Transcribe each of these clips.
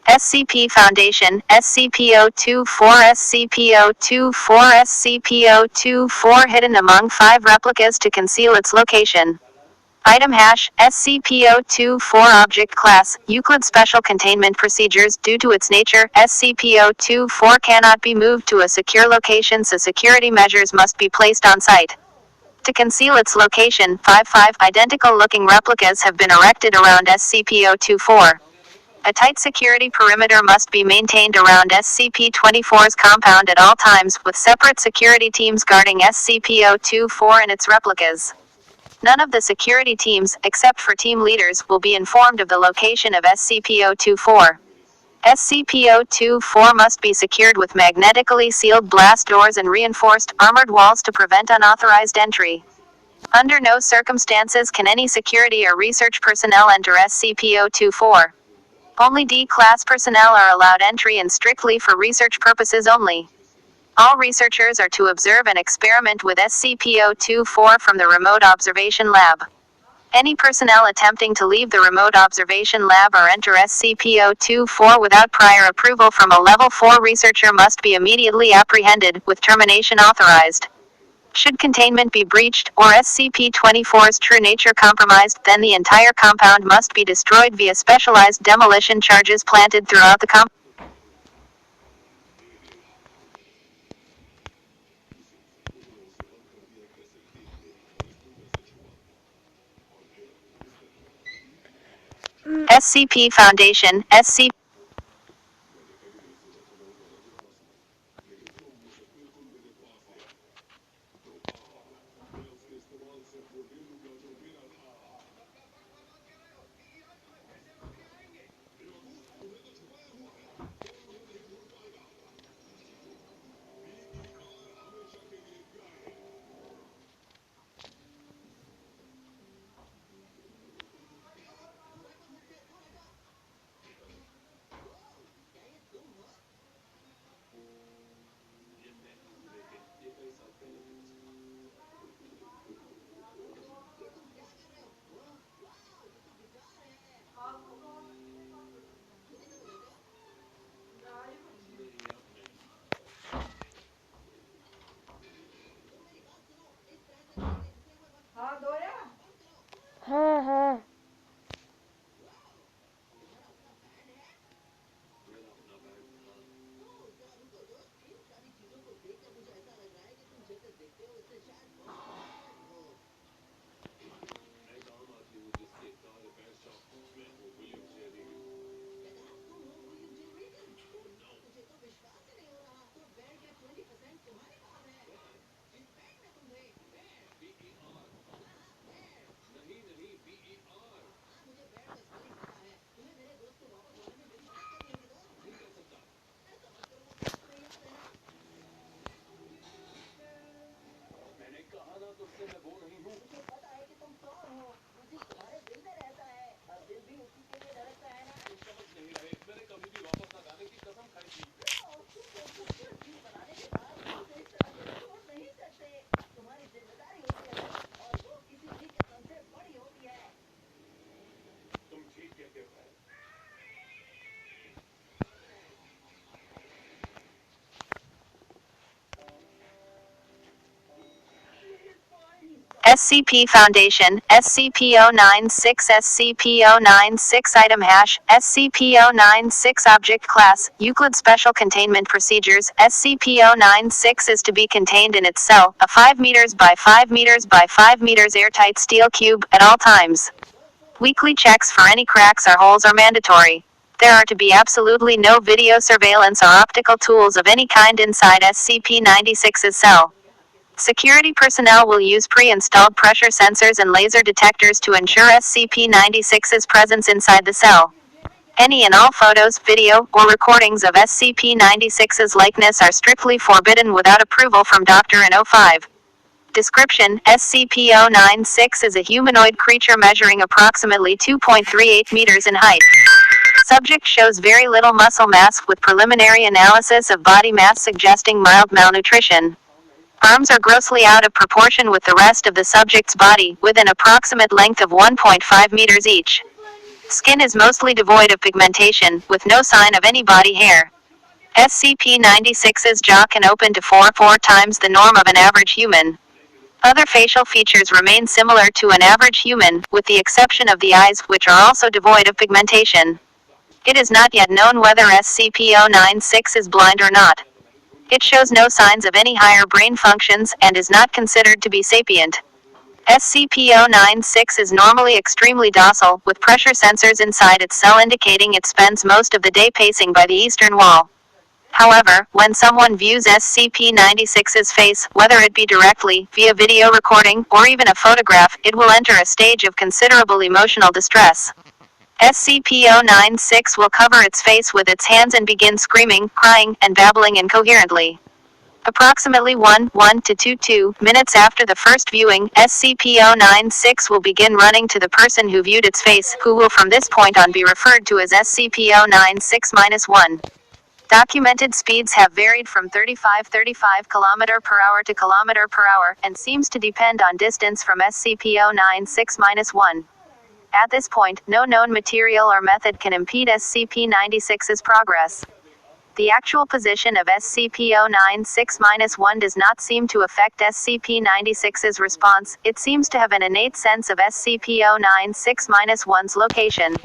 SCP Foundation, SCP-024 SCP-024 SCP-024 hidden among 5 replicas to conceal its location. Item hash, SCP-024 Object Class, Euclid Special Containment Procedures. Due to its nature, SCP-024 cannot be moved to a secure location, so security measures must be placed on site. To conceal its location, 5 identical-looking replicas have been erected around SCP-024. A tight security perimeter must be maintained around SCP-24's compound at all times, with separate security teams guarding SCP-024 and its replicas. None of the security teams, except for team leaders, will be informed of the location of SCP-024. SCP-024 must be secured with magnetically sealed blast doors and reinforced, armored walls to prevent unauthorized entry. Under no circumstances can any security or research personnel enter SCP-024. Only D-Class personnel are allowed entry and strictly for research purposes only. All researchers are to observe and experiment with SCP-024 from the Remote Observation Lab. Any personnel attempting to leave the Remote Observation Lab or enter SCP-024 without prior approval from a Level 4 researcher must be immediately apprehended, with termination authorized. Should containment be breached, or SCP-24's true nature compromised, then the entire compound must be destroyed via specialized demolition charges planted throughout the compound. SCP Foundation, SCP SCP Foundation, SCP-096 SCP-096 Item hash, SCP-096 Object Class, Euclid Special Containment Procedures. SCP-096 is to be contained in its cell, a 5 meters by 5 meters by 5 meters airtight steel cube, at all times. Weekly checks for any cracks or holes are mandatory. There are to be absolutely no video surveillance or optical tools of any kind inside SCP-96's cell. Security personnel will use pre-installed pressure sensors and laser detectors to ensure SCP-96's presence inside the cell. Any and all photos, video, or recordings of SCP-96's likeness are strictly forbidden without approval from Dr. N05. Description: SCP-096 is a humanoid creature measuring approximately 2.38 meters in height. Subject shows very little muscle mass, with preliminary analysis of body mass suggesting mild malnutrition. Arms are grossly out of proportion with the rest of the subject's body, with an approximate length of 1.5 meters each. Skin is mostly devoid of pigmentation, with no sign of any body hair. SCP-96's jaw can open to 4 times the norm of an average human. Other facial features remain similar to an average human, with the exception of the eyes, which are also devoid of pigmentation. It is not yet known whether SCP-096 is blind or not. It shows no signs of any higher brain functions, and is not considered to be sapient. SCP-096 is normally extremely docile, with pressure sensors inside its cell indicating it spends most of the day pacing by the eastern wall. However, when someone views SCP-96's face, whether it be directly, via video recording, or even a photograph, it will enter a stage of considerable emotional distress. SCP-096 will cover its face with its hands and begin screaming, crying, and babbling incoherently. Approximately 1 to 2 minutes after the first viewing, SCP-096 will begin running to the person who viewed its face, who will from this point on be referred to as SCP-096-1. Documented speeds have varied from 35 km/h to km/h, and seems to depend on distance from SCP-096-1. At this point, no known material or method can impede SCP-96's progress. The actual position of SCP-096-1 does not seem to affect SCP-96's response. It seems to have an innate sense of SCP-096-1's location.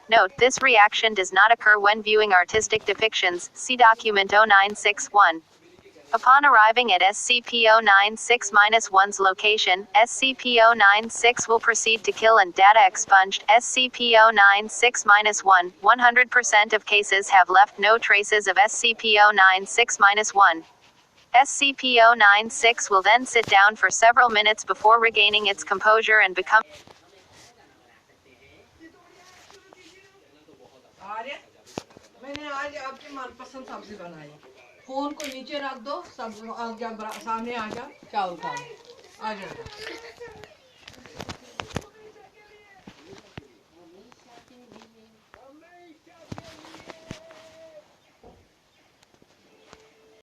Note, this reaction does not occur when viewing artistic depictions. See document 096-1. Upon arriving at SCP-096-1's location, SCP-096 will proceed to kill and data expunged SCP-096-1. 100% of cases have left no traces of SCP-096-1. SCP-096 will then sit down for several minutes before regaining its composure and become मैंने आज आपकी मनपसंद सब्जी बनाई। Phone को नीचे रख दो, सब सामने आ जा, क्या उठाओ, आ जाओ।